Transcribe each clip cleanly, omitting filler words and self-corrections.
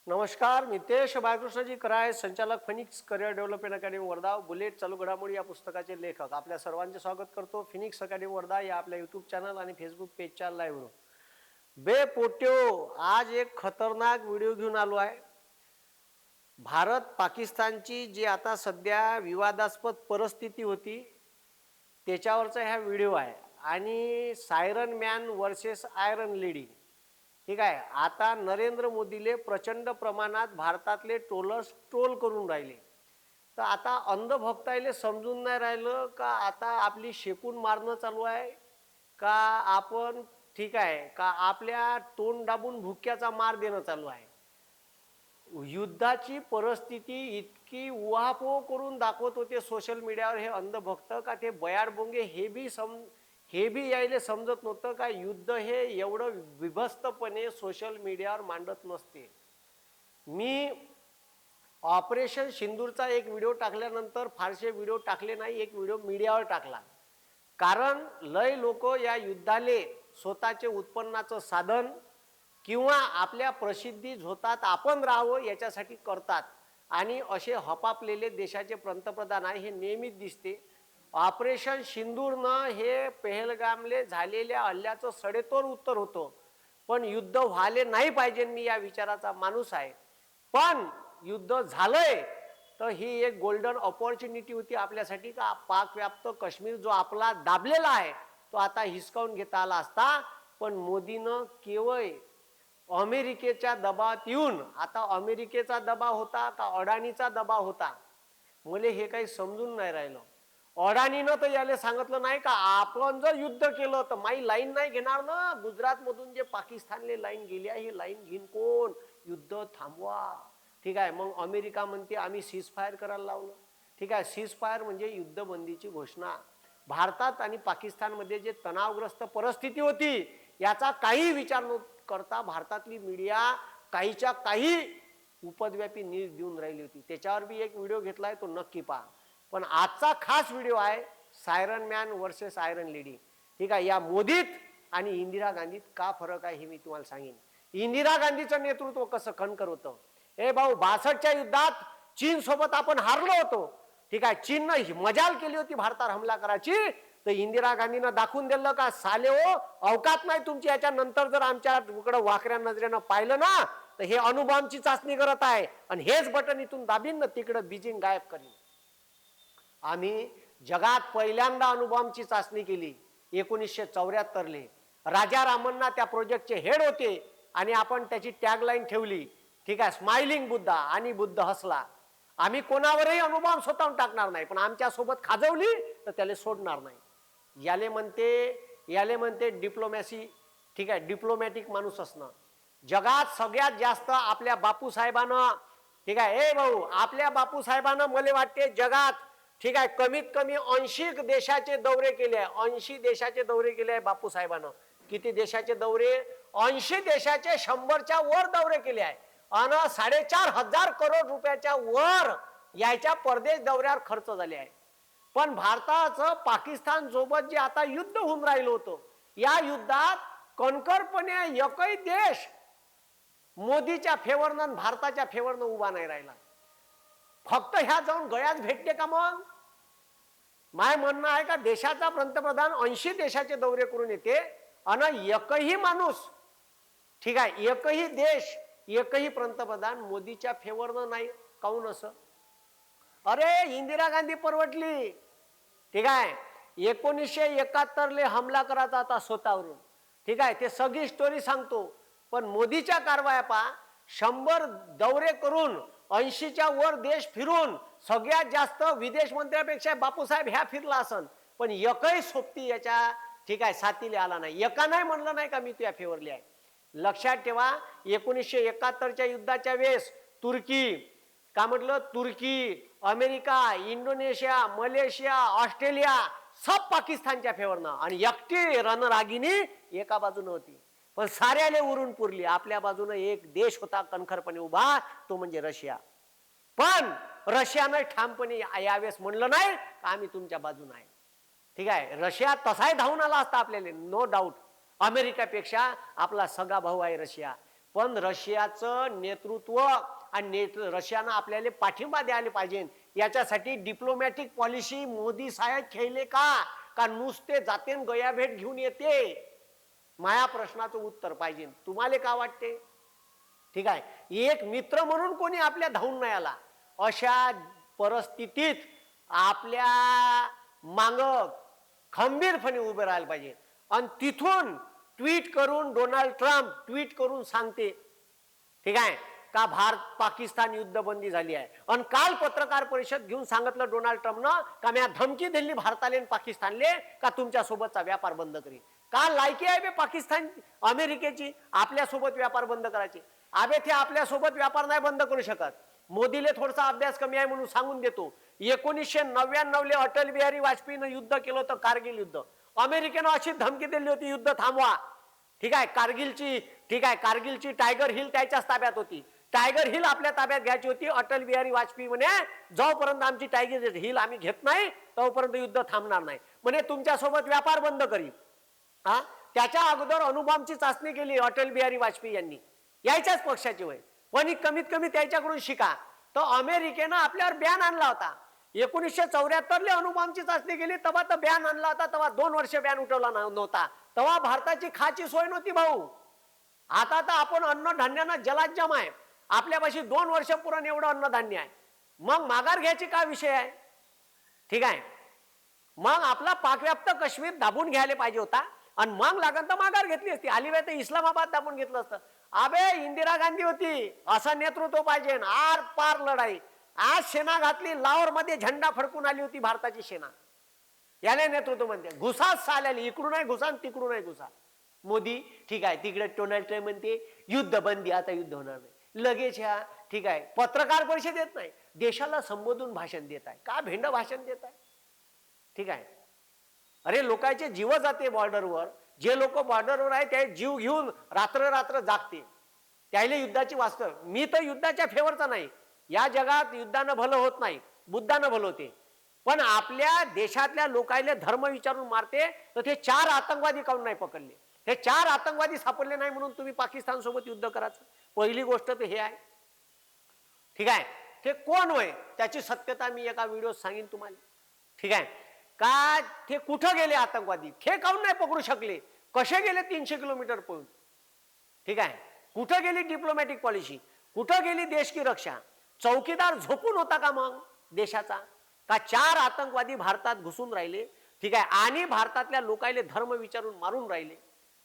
नमस्कार, मितेश बाळकृष्णजी कराय, संचालक Phoenix career development academy Wardha, bullet चालू घडामोडी या पुस्तकाचे लेखक. आपल्या सर्वांचे स्वागत करतो फिनिक्स अकॅडमी वर्धा या आपल्या यूट्यूब चॅनल आणि फेसबुक पेजच्या लाईव्हवर. बे पोट्यो, आज एक खतरनाक व्हिडिओ घेऊन आलो आहे. भारत पाकिस्तानची जी आता सध्या विवादास्पद परिस्थिती होती त्याच्यावरचा हा व्हिडिओ आहे. आणि siren man versus iron lady. ठीक आहे. आता नरेंद्र मोदीले प्रचंड प्रमाणात भारतातले ट्रोलर्स ट्रोल करून राहिले. तर आता अंधभक्ताईले समजून नाही राहिलं का आता आपली शेकून मारणं चालू आहे का आपण ठीक आहे का आपल्या तोंड दाबून भुक्याचा मार देणं चालू आहे. युद्धाची परिस्थिती इतकी उहापोह करून दाखवत होते सोशल मीडियावर हे अंधभक्त का ते बयाड बोंगे हे बी यायले समजत नव्हतं का युद्ध हे एवढं विभस्तपणे सोशल मीडियावर मांडत नसते. मी ऑपरेशन सिंदूरचा एक व्हिडिओ टाकल्यानंतर फारसे व्हिडिओ टाकले नाही, एक व्हिडिओ मीडियावर टाकला. कारण लय लोक या युद्धाले स्वतःचे उत्पन्नाचं साधन किंवा आपल्या प्रसिद्धी झोतात आपण राहावं याच्यासाठी करतात. आणि असे हपापलेले देशाचे पंतप्रधान आहे हे नेहमीच दिसते. ऑपरेशन सिंदूरनं हे पहलगामले झालेल्या हल्ल्याचं सडेतोड उत्तर होतं. पण युद्ध व्हाले नाही पाहिजे, मी या विचाराचा माणूस आहे. पण युद्ध झालंय तर ही एक गोल्डन ऑपॉर्च्युनिटी होती आपल्यासाठी का पाकव्याप्त काश्मीर जो आपला दाबलेला आहे तो आता हिसकावून घेता आला असता. पण मोदीनं केवळ अमेरिकेच्या दबावात येऊन, आता अमेरिकेचा दबाव होता का अडाणीचा दबाव होता मला हे काही समजून नाही राहिलं. अडाणीनं तर याला सांगितलं नाही का आपण जर युद्ध केलं तर माई लाईन नाही घेणार ना. गुजरात मधून जे पाकिस्तानले लाईन गेली आहे ही लाईन घेईन कोण, युद्ध थांबवा. ठीक आहे. मग अमेरिका म्हणते आम्ही सीज फायर करायला लावलं. ठीक आहे. सीज फायर म्हणजे युद्धबंदीची घोषणा. भारतात आणि पाकिस्तानमध्ये जे तणावग्रस्त परिस्थिती होती याचा काही विचार न करता भारतातली मीडिया काहीच्या काही उपद्व्यापी न्यूज देऊन राहिली होती. त्याच्यावर बी एक व्हिडिओ घेतलाय, तो नक्की पहा. पण आजचा खास व्हिडिओ आहे siren man versus iron lady. ठीक आहे. या मोदीत आणि इंदिरा गांधीत का फरक आहे हे मी तुम्हाला सांगेन. इंदिरा गांधीचं नेतृत्व कसं खणकर होतं. ए भाऊ, 62च्या युद्धात चीन सोबत आपण हारलो होतो. ठीक आहे. चीननं मजाल केली होती भारतावर हमला करायची, तर इंदिरा गांधीनं दाखवून दिलं का साले हो अवकात नाही तुमची. याच्या नंतर जर आमच्याकडे वाकऱ्या नजरेनं पाहिलं ना तर हे अणुबॉम्बची चाचणी करत आहे आणि हेच बटन इथून दाबीन ना तिकडं बीजिंग गायब करीन. आम्ही जगात पहिल्यांदा अणुबॉम्बची चाचणी केली 1974ले. राजा रामन्ना त्या प्रोजेक्टचे हेड होते आणि आपण त्याची टॅगलाईन ठेवली. ठीक आहे. स्माइलिंग बुद्धा, आणि बुद्ध हसला. आम्ही कोणावरही अणुबॉम्ब स्वतःहून टाकणार नाही, पण आमच्या सोबत खाजवली तर त्याला सोडणार नाही. याले म्हणते डिप्लोमॅसी. ठीक आहे. डिप्लोमॅटिक माणूस असणं. जगात सगळ्यात जास्त आपल्या बापूसाहेबांना, ठीक आहे, ए भाऊ, आपल्या बापूसाहेबांना मला वाटते जगात, ठीक आहे, कमीत कमी 80 देशाचे दौरे केले आहे. 80 देशाचे दौरे केले आहे बापूसाहेबांना. किती देशाचे दौरे? 80 देशाचे 100च्या वर दौरे केले आहे. आणि 4,500 करोड रुपयाच्या वर याच्या परदेश दौऱ्यावर खर्च झाले आहे. पण भारताचं पाकिस्तान सोबत जे आता युद्ध होऊन राहिलं होतं, या युद्धात कणखरपणे एकही देश मोदीच्या फेवरनं भारताच्या फेवरनं उभा नाही राहिला. फक्त ह्या जाऊन गयाच भेटते का? मग माय म्हणणं आहे का देशाचा पंतप्रधान 80 देशाचे दौरे करून येते आणि एकही माणूस, ठीक आहे, एकही देश, एकही पंतप्रधान मोदीच्या फेवरनं नाही. काऊन असं? अरे इंदिरा गांधी परवडली. ठीक आहे. 1971ले हमला करायचा आता स्वतःवरून. ठीक आहे. ते सगळी स्टोरी सांगतो. पण मोदीच्या कारवाया पहा. 100 दौरे करून 80च्या वर देश फिरून सगळ्यात जास्त विदेश मंत्र्यापेक्षा बापूसाहेब ह्या फिरला असन, पण एकही सोबती याच्या, ठीक आहे, साथीला आला नाही. एका नाही म्हणलं नाही का मी तुझ्या फेवरली आहे. लक्षात ठेवा 1971च्या युद्धाच्या वेळेस तुर्की, का म्हटलं, तुर्की, अमेरिका, इंडोनेशिया, मलेशिया, ऑस्ट्रेलिया सब पाकिस्तानच्या फेवरनं आणि एकटी रणरागिनी एका बाजूने होती. पण साऱ्याले उरून पुरली. आपल्या बाजूने एक देश होता कणखरपणे उभा, तो म्हणजे रशिया. पण रशियानं ठामपणे यावेळेस म्हणलं नाही का आम्ही तुमच्या बाजूने आहे. ठीक आहे. रशिया तसाही धावून आला असता आपल्याला, नो डाऊट. अमेरिकेपेक्षा आपला सगळा भाऊ आहे रशिया. पण रशियाचं नेतृत्व आणि रशियानं आपल्याला पाठिंबा द्यायला पाहिजे. याच्यासाठी डिप्लोमॅटिक पॉलिसी मोदी साहेब खेळले का नुसते जाते गया भेट घेऊन येते? माया प्रश्नाचं उत्तर पाहिजे. तुम्हाला का वाटते? ठीक आहे, एक मित्र म्हणून कोणी आपल्या धावून नाही आला. अशा परिस्थितीत आपल्या माग खंबीरपणे उभे राहायला पाहिजे. आणि तिथून ट्विट करून डोनाल्ड ट्रम्प ट्विट करून सांगते, ठीक आहे का, भारत पाकिस्तान युद्धबंदी झाली आहे. आणि काल पत्रकार परिषद घेऊन सांगितलं डोनाल्ड ट्रम्पनं का मी धमकी दिली भारताले पाकिस्तानले का तुमच्या सोबतचा व्यापार बंद करी. का लायकी आहे बे पाकिस्तान अमेरिकेची आपल्या सोबत व्यापार बंद करायची? अबे ते आपल्या सोबत व्यापार नाही बंद करू शकत. मोदीले थोडासा अभ्यास कमी आहे म्हणून सांगून देतो. 1999 अटल बिहारी वाजपेयीनं युद्ध केलं होतं, कारगिल युद्ध. अमेरिकेनं अशी धमकी दिली होती युद्ध थांबवा. ठीक आहे, कारगिलची टायगर हिल त्याच्याच ताब्यात होती. टायगर हिल आपल्या ताब्यात घ्यायची होती. अटल बिहारी वाजपेयी म्हणे जोपर्यंत आमची टायगर हिल आम्ही घेत नाही तोपर्यंत युद्ध थांबणार नाही म्हणे, तुमच्यासोबत व्यापार बंद करी. हा, त्याच्या अगोदर अणुबॉम्बची चाचणी केली अटल बिहारी वाजपेयी यांनी, यायच्याच पक्षाची वय. पण कमीत कमी त्याच्याकडून शिका. तर अमेरिकेनं आपल्यावर बॅन आणला होता. 1974 अणुबॉम्बची चाचणी केली तेव्हा तर बॅन आणला होता. तेव्हा 2 वर्ष बॅन उठवला नव्हता. तेव्हा भारताची खाची सोय नव्हती भाऊ. आता तर आपण अन्नधान्यानं जलाज्जम आहे. आपल्यापाशी 2 वर्ष पुरण एवढं अन्नधान्य आहे. मग माघार घ्यायची काय विषय आहे? ठीक आहे, मग आपला पाकव्याप्त काश्मीर दाबून घ्यायला पाहिजे होता आणि मग लागन तर माघार घेतली असती. आली तर इस्लामाबाद दाबून घेतलं असतं. अबे इंदिरा गांधी होती, असं नेतृत्व पाहिजे. आर पार लढाई. आज सेना घातली, लाहोर मध्ये झेंडा फडकून आली होती भारताची सेना. याने नेतृत्व म्हणते. घुसाच चालली, इकडून नाही घुसा तिकडून नाही घुसा. मोदी ठीक आहे, तिकडे डोनाल्ड ट्रम्प म्हणते युद्ध बंदी, आता युद्ध होणार नाही. लगेच ह्या ठीक आहे पत्रकार परिषद देत नाही, देशाला संबोधून भाषण देत आहे. का भेंड भाषण देत आहे? ठीक आहे, अरे लोकांचे जीव जाते बॉर्डरवर. जे लोक बॉर्डरवर आहे ते जीव घेऊन रात्र रात्र जागते. त्याला युद्धाची वास्तव. मी तर युद्धाच्या फेवरचा नाही. या जगात युद्धानं भलं होत नाही, बुद्धानं भलं होते. पण आपल्या देशातल्या लोकांना धर्म विचारून मारते. तर ते 4 आतंकवादी काऊन नाही पकडले? हे 4 आतंकवादी सापडले नाही म्हणून तुम्ही पाकिस्तान सोबत युद्ध करायचं? पहिली गोष्ट तर हे आहे. ठीक आहे, ते कोण होय त्याची सत्यता मी एका व्हिडिओत सांगेन तुम्हाला. ठीक आहे का, ते कुठं गेले आतंकवादी, हे काऊन नाही पकडू शकले? कसे गेले 300 किलोमीटर पळून? ठीक आहे, कुठं गेली डिप्लोमॅटिक पॉलिसी? कुठं गेली देश की रक्षा? चौकीदार झोपून होता का मग देशाचा? का 4 आतंकवादी भारतात घुसून राहिले, ठीक आहे, आणि भारतातल्या लोकांना धर्म विचारून मारून राहिले.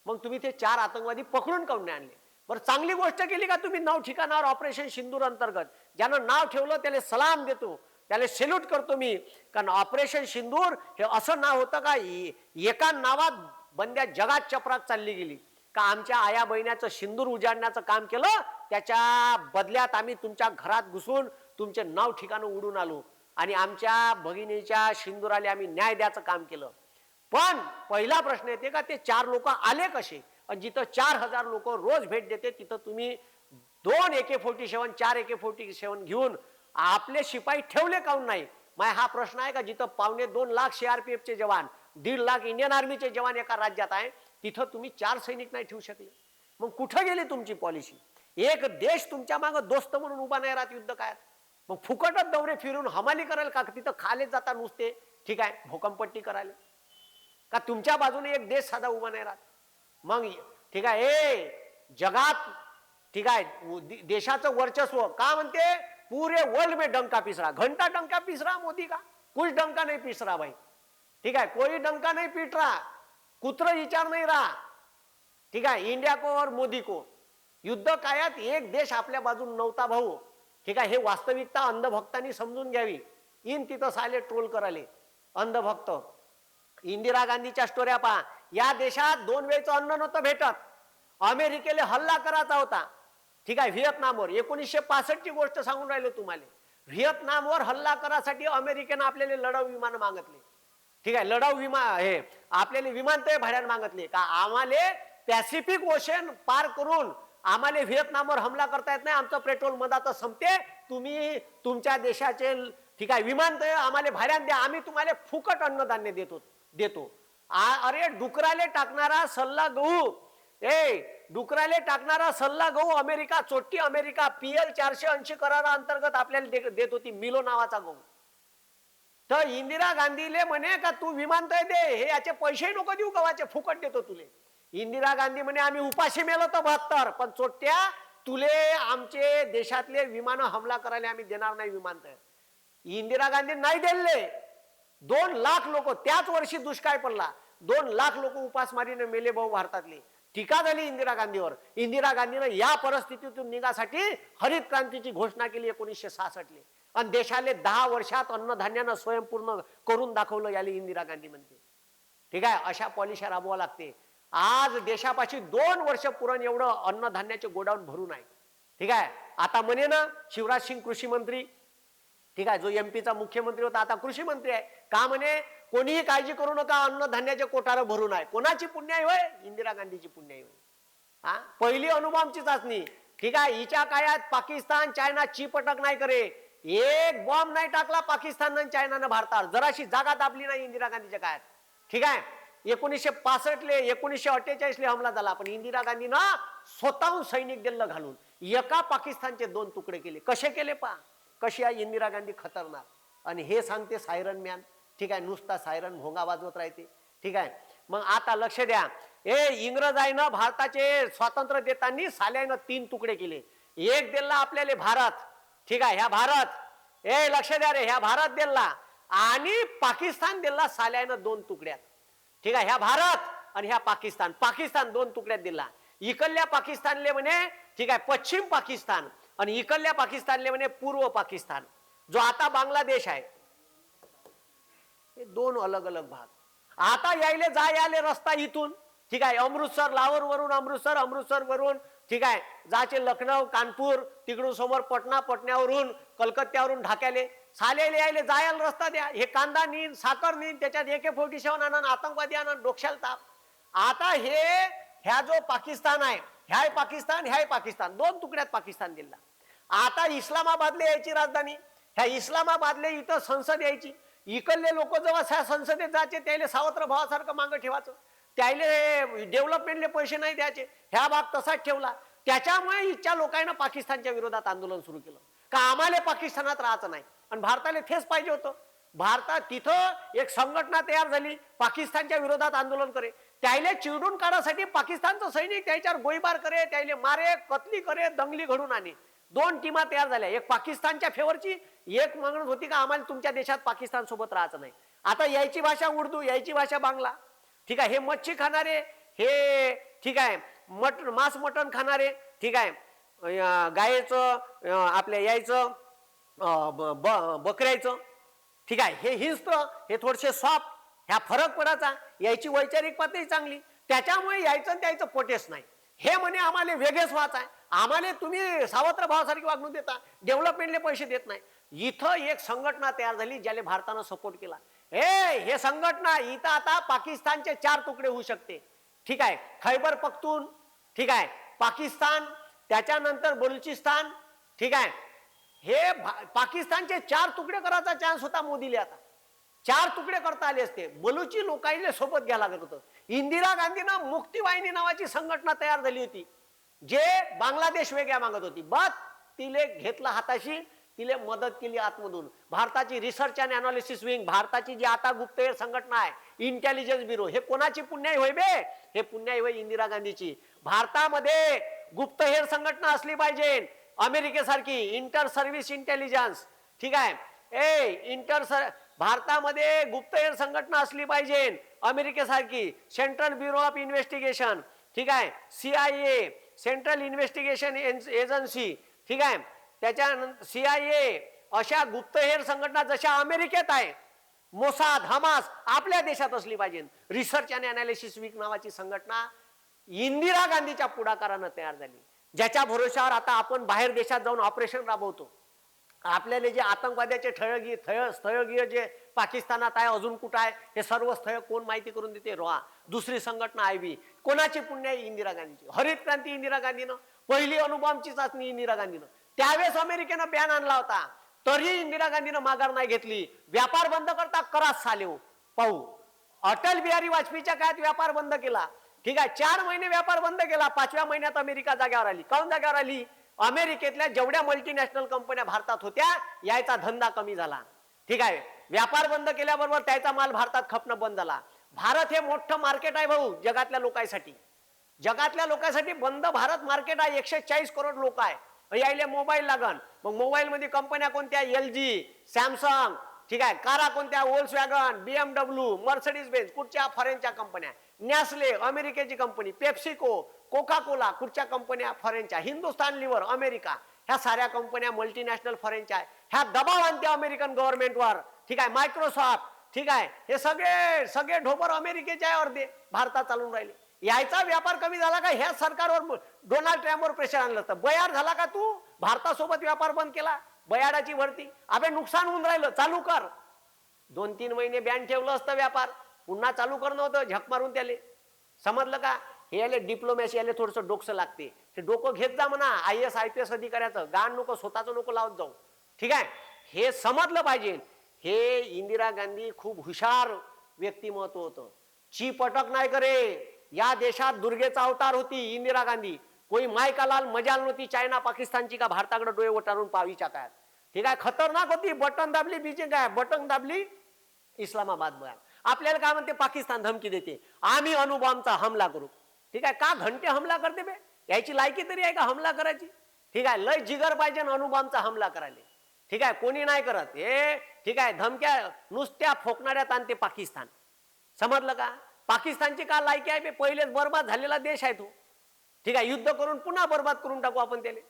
मग तुम्ही ते 4 आतंकवादी पकडून काऊन नाही आणले? बरं, चांगली गोष्ट केली का तुम्ही 9 ठिकाणावर ऑपरेशन सिंदूर अंतर्गत? ज्यानं नाव ठेवलं त्याला सलाम देतो, त्याला सेल्यूट करतो मी. कारण ऑपरेशन सिंदूर हे असं नाव होतं का एका नावात बंद्या जगात चपराक चालली गेली का आमच्या आया बहिण्याचं सिंदूर उजाडण्याचं काम केलं, त्याच्या बदल्यात आम्ही तुमच्या घरात घुसून तुमचे नाव ठिकाणं उडून आलो आणि आमच्या भगिनीच्या सिंदुराला आम्ही न्याय द्यायचं काम केलं. पण पहिला प्रश्न येते का ते 4 लोक आले कसे? आणि जिथं 4000 लोक रोज भेट देते तिथं तुम्ही 2 AK-47 4 AK-47 घेऊन आपले शिपाई ठेवले काऊन नाही? माय हा प्रश्न आहे का. जिथं 2.25 लाख CRPF चे जवान, 1.5 लाख इंडियन आर्मीचे जवान एका राज्यात आहे, तिथं तुम्ही 4 सैनिक नाही ठेवू शकले? मग कुठं गेली तुमची पॉलिसी? एक देश तुमच्या मागं दोस्त म्हणून उभा नाही राहत युद्ध काय? मग फुकटच दौरे फिरून हमाली करायला का? तिथं खाले जाता नुसते ठीक आहे भूकंपट्टी करायला का? तुमच्या बाजूने एक देश साधा उभा नाही राहत? मग ठीक आहे जगात ठीक आहे देशाचं वर्चस्व का म्हणते पूरे वर्ल्ड में डंका पिस रहा, घंटा डंका पिस रहा मोदी का? कुछ डंका नहीं पिस रहा भाई. ठीक है, कोई डंका नहीं पीट रहा, कुत्र विचार नहीं रहा. ठीक आहे, इंडिया को और मोदी को. युद्ध काळात एक देश आपल्या बाजून नव्हता भाऊ. ठीक आहे, हे वास्तविकता अंधभक्तांनी समजून घ्यावी. इन तिथं साले ट्रोल कराले अंधभक्त. इंदिरा गांधीच्या स्टोऱ्या पहा. या देशात 2 वेळचं अन्न नव्हतं भेटत. अमेरिकेला हल्ला करायचा होता. ठीक आहे, व्हिएतनामवर 1965 ची गोष्ट सांगून राहिलो तुम्हाला. व्हिएतनामवर हल्ला करासाठी अमेरिकेनं आपल्याला लढाऊ विमान मागितले. ठीक आहे, लढाऊ विमान हे आपल्याला विमानतळ भाड्याने मागितले का आम्हाला पॅसिफिक ओशन पार करून आम्हाला व्हिएतनामवर हमला करता येत नाही, आमचं पेट्रोल मधात संपते, तुम्ही तुमच्या देशाचे ठीक आहे विमानतळ आम्हाला भाड्याने द्या, आम्ही तुम्हाला फुकट अन्नधान्य देतो. अरे डुकराले टाकणारा सल्ला गहू डुकराले टाकणारा सल्ला गहू अमेरिका, चोट्टी अमेरिका PL 480 कराराअंतर्गत आपल्याला देत होती मिलो नावाचा गहू. तर इंदिरा गांधीले म्हणे का तू विमानतळ दे, हे याचे पैसे नको देऊ, गव्हाचे फुकट देतो तुले. इंदिरा गांधी म्हणे आम्ही उपाशी मेलो तर 72, पण चोट्ट्या तुले आमचे देशातले विमान हमला करायला आम्ही देणार नाही विमानतळ. इंदिरा गांधी नाही दिले. 2 लाख लोक त्याच वर्षी दुष्काळ पडला, 2 लाख लोक उपासमारीने मेले भाऊ भारतातले. टीका झाली इंदिरा गांधीवर. इंदिरा गांधीने या परिस्थितीतून निघासाठी हरित क्रांतीची घोषणा केली 1966 ले, आणि देशाले 10 वर्षात अन्नधान्यानं स्वयंपूर्ण करून दाखवलं, याले इंदिरा गांधी म्हणते. ठीक आहे, अशा पॉलिसी राबवा लागते. आज देशापाशी 2 वर्ष पुरण एवढं अन्नधान्याचे गोडाऊन भरून आहे. ठीक आहे, आता म्हणे ना शिवराज सिंग कृषी मंत्री, ठीक आहे, जो MP चा मुख्यमंत्री होता आता कृषी मंत्री आहे, का म्हणे कोणीही काळजी करू नका, अन्नधान्याचे कोठार भरून आहे. कोणाची पुण्याई होय? इंदिरा गांधीची पुण्याई होय. हा, पहिली अणुबॉम्बची चाचणी. ठीक आहे, हिच्या काळात पाकिस्तान चायना चिपटक नाही करे, एक बॉम्ब नाही टाकला पाकिस्तान आणि चायनानं भारतावर, जराशी जागा दाबली नाही इंदिरा गांधीच्या काळात. ठीक आहे, 1965 ले 1948 ले हमला झाला, पण इंदिरा गांधीनं स्वतःहून सैनिक दिलं घालून एका पाकिस्तानचे 2 तुकडे केले. कसे केले पहा, कशी आहे इंदिरा गांधी खतरनाक. आणि हे सांगते सायरन मॅन. ठीक आहे, नुसता सायरन भोंगा वाजवत राहते. ठीक आहे, मग आता लक्ष द्या. इंग्रजाईनं भारताचे स्वातंत्र्य देताना साल्यानं 3 तुकडे केले. एक दिला आपल्याला भारत. ठीक आहे, ह्या भारत, लक्ष द्या रे, ह्या भारत दिला, आणि पाकिस्तान दिला साल्यानं 2 तुकड्यात. ठीक आहे, ह्या भारत आणि ह्या पाकिस्तान, पाकिस्तान 2 तुकड्यात दिला. इकडल्या पाकिस्तानले म्हणे, ठीक आहे, पश्चिम पाकिस्तान, आणि इकडल्या पाकिस्तानले म्हणे पूर्व पाकिस्तान, जो आता बांगलादेश आहे. हे 2 अलग अलग भाग. आता यायले याले रस्ता इथून. ठीक आहे, अमृतसर, लाहोर वरून अमृतसर, अमृतसर वरून ठीक आहे जायचे लखनौ, कानपूर, तिकडून समोर पटना, पटण्यावरून कलकत्त्यावरून ढाक्याले, सालेले यायले जायला रस्ता द्या. हे कांदा नीन, साखर नीन, त्याच्यात AK-47 आणा, आतंकवादी आणा, डोक्याला ताप. आता ह्या जो पाकिस्तान आहे, ह्या पाकिस्तान, ह्या पाकिस्तान, 2 तुकड्यात पाकिस्तान दिला. आता इस्लामाबादले यायची राजधानी, ह्या इस्लामाबादले इथं संसद यायची. इकडले लोक जेव्हा संसदेत जायचे त्याला सावत्र भावासारखं मागं ठेवायचं, त्याले डेव्हलपमेंटले पैसे नाही द्यायचे. ह्या भाग तसाच ठेवला. त्याच्यामुळे इच्छा लोकांना पाकिस्तानच्या विरोधात आंदोलन सुरू केलं, का आम्हाला पाकिस्तानात राहायचं नाही, आणि भारताला तेच पाहिजे होतं. भारतात तिथं एक संघटना तयार झाली पाकिस्तानच्या विरोधात आंदोलन करे. त्याला चिरडून काढण्यासाठी पाकिस्तानचं सैनिक त्याच्यावर गोळीबार करे, त्याला मारे, कतली करे, दंगली घडून आणे. 2 टीमा तयार झाल्या, एक पाकिस्तानच्या फेवरची, एक म्हणत होती का आम्हाला तुमच्या देशात पाकिस्तान सोबत राहायचं नाही. आता यायची भाषा उर्दू, यायची भाषा बांगला. ठीक आहे, हे मच्छी खाणारे, हे ठीक आहे मांस मटण खाणारे, ठीक आहे गायचं आपल्या यायचं बकऱ्याचं, ठीक आहे हे हिंस्त्र, हे थोडेसे सॉफ्ट, ह्या फरक पडायचा. यायची वैचारिक पातळी चांगली, त्याच्यामुळे यायचं त्याचं पोटेच नाही. हे म्हणे आम्हाला वेगळेच व्हायचं आहे, आम्हाला तुम्ही सावत्र भावासारखी वागणूक देता, डेव्हलपमेंटले पैसे देत नाही. इथं एक संघटना तयार झाली ज्याला भारतानं सपोर्ट केला. हे संघटना इथं आता पाकिस्तानचे 4 तुकडे होऊ शकते. ठीक आहे, खैबर पख्तून, ठीक आहे पाकिस्तान, त्याच्यानंतर बलुचिस्तान. ठीक आहे, हे पाकिस्तानचे 4 तुकडे करायचा चान्स होता मोदीले. आता 4 तुकडे करता आले असते. बलुची लोकांना सोबत घ्यायला लागत होतं. इंदिरा गांधीनं मुक्तीवाहिनी नावाची संघटना तयार झाली होती, जे बांगलादेश वेगळ्या मागत होती. बस तिले घेतला हाताशी, तिले मदत केली आतमधून. भारताची रिसर्च अँड अनालिसिस विंग, भारताची जी आता गुप्तहेर संघटना आहे, इंटेलिजन्स ब्युरो, हे कोणाची पुण्याई होय बे? हे पुण्याई होय इंदिरा गांधीची. भारतामध्ये गुप्तहेर संघटना असली पाहिजे अमेरिकेसारखी, इंटर सर्व्हिस इंटेलिजन्स. ठीक आहे, भारतामध्ये गुप्तहेर संघटना असली पाहिजे अमेरिकेसारखी, सेंट्रल ब्युरो ऑफ इन्व्हेस्टिगेशन. ठीक आहे, CIA, सेंट्रल इन्व्हेस्टिगेशन एजन्सी. ठीक आहे, त्याच्यानंतर CIA, अशा गुप्तहेर संघटना जशा अमेरिकेत आहे, मोसाद, हमास, आपल्या देशात असली पाहिजे. रिसर्च अँड अनालिसिस विंग नावाची संघटना इंदिरा गांधीच्या पुढाकारानं तयार झाली, ज्याच्या भरोशावर आता आपण बाहेर देशात जाऊन ऑपरेशन राबवतो. आपल्याला जे आतंकवाद्याचे स्थळगीय जे पाकिस्तानात आहे, अजून कुठं आहे, हे सर्व स्थळ कोण माहिती करून देते? रोआ. दुसरी संघटना IB. कोणाची पुण्य? इंदिरा गांधीची. हरित क्रांती इंदिरा गांधीनं, पहिली अणुबॉम्बची चाचणी इंदिरा गांधीनं. त्यावेळेस अमेरिकेनं बॅन आणला होता, तरी इंदिरा गांधीनं माघार नाही घेतली. व्यापार बंद करता, करा सालेव पाहू. अटल बिहारी वाजपेयीच्या काळात व्यापार बंद केला, ठीक आहे, 4 महिने व्यापार बंद केला. 5व्या महिन्यात अमेरिका जाग्यावर आली. काऊन जाग्यावर आली? अमेरिकेतल्या जेवढ्या मल्टीनॅशनल कंपन्या भारतात होत्या यायचा धंदा कमी झाला. ठीक आहे, व्यापार बंद केल्याबरोबर त्याचा माल भारतात खपणं बंद झाला. भारत हे मोठं मार्केट आहे भाऊ जगातल्या लोकांसाठी. जगातल्या लोकांसाठी बंद भारत मार्केट आहे. 140 करोड लोक आहे. यायले मोबाईल लागन. मग मोबाईल मध्ये कंपन्या कोणत्या? LG, सॅमसंग, ठीक आहे, कारा कोणत्या? वोल्क्सवॅगन, BMW, मर्सिडीज बेंझ, कुठच्या? फॉरेनच्या कंपन्या. नॅस्ले अमेरिकेची कंपनी, पेप्सिको, कोका कोला कुठच्या कंपन्या? फॉरेनच्या. हिंदुस्तान लिव्हर अमेरिका, ह्या साऱ्या कंपन्या मल्टीनॅशनल फॉरेनच्या आहे. ह्या दबाव आणते अमेरिकन गव्हर्नमेंटवर. ठीक आहे, मायक्रोसॉफ्ट, ठीक आहे, हे सगळे सगळे ढोबर अमेरिकेचे आहे अर्धे भारतात चालून राहिले. यायचा व्यापार कमी झाला का? ह्या सरकारवर डोनाल्ड ट्रम्पवर प्रेशर आणलं असतं. बयाड झाला का तू? भारतासोबत व्यापार बंद केला, बयाडाची भरती. अबे नुकसान होऊन राहिलं, चालू कर. 2-3 महिने बॅन ठेवलं असतं व्यापार, पुन्हा चालू करणं होतं झक मारून त्याले. समजलं का? हे याले डिप्लोमॅसी याले थोडंसं डोकं लागते. ते डोकं घेत जा म्हणा. IAS IPS अधिकाऱ्याचं गाण नको, स्वतःचं नको लावत जाऊ. ठीक आहे, हे समजलं पाहिजे. हे इंदिरा गांधी खूप हुशार व्यक्तिमत्व होतं. चीप अटक नाही करे. या देशात दुर्गेचा अवतार होती इंदिरा गांधी. कोई माय का लाल मजाल नव्हती चायना पाकिस्तानची का भारताकडे डोळे वटारून पावीच्या काय. ठीक आहे, खतरनाक होती. बटन दाबली बीजिंग काय, बटन दाबली इस्लामाबाद बघा. आपल्याला काय म्हणते? पाकिस्तान धमकी देते, आम्ही अणुबॉम्बचा हमला करू. ठीक आहे, का घंटे हमला करते बे? याची लायकी तरी आहे का हमला करायची? ठीक आहे, लय जिगर पाहिजे अणुबॉम्बचा हमला करायला. ठीक आहे, कोणी नाही करत हे. ठीक आहे, धमक्या नुसत्या फोकणाऱ्यात आणते पाकिस्तान. समजलं का? पाकिस्तानची का लायकी आहे बे? पहिलेच बर्बाद झालेला देश आहे तो. ठीक आहे, युद्ध करून पुन्हा बर्बाद करून टाकू आपण त्याला.